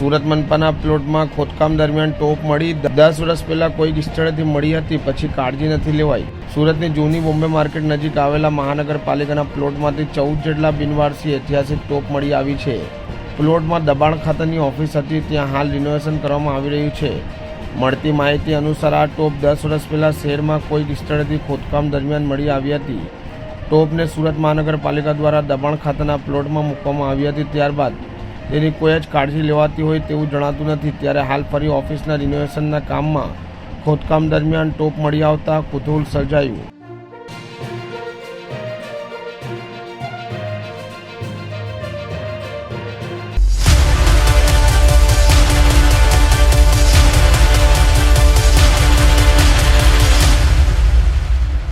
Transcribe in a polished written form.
સુરત મનપાના પ્લોટમાં ખોદકામ દરમિયાન ટોપ મળી 10 વર્ષ પહેલા કોઈક સ્થળેથી મળી હતી, પછી કાળજી નથી લેવાઈ। સુરતની જૂની બોમ્બે માર્કેટ નજીક આવેલા મહાનગરપાલિકાના પ્લોટમાંથી 14 જેટલા બિનવારસી ઐતિહાસિક ટોપ મળી આવી છે। પ્લોટમાં દબાણ ખાતાની ઓફિસ હતી, ત્યાં હાલ રિનોવેશન કરવામાં આવી રહ્યું છે। મળતી માહિતી અનુસાર આ ટોપ 10 વર્ષ પહેલા શહેરમાં કોઈક સ્થળેથી ખોદકામ દરમિયાન મળી આવી હતી। ટોપને સુરત મહાનગરપાલિકા દ્વારા દબાણ ખાતાના પ્લોટમાં મૂકવામાં આવી હતી, ત્યારબાદ તેની કોઈ જ કાળજી લેવાતી હોય તેવું જણાતું નથી। ત્યારે હાલ ફરી ઓફિસના રિનોવેશનના કામમાં ખોદકામ દરમિયાન ટોપ મળી આવતા કુતૂહલ સર્જાયું।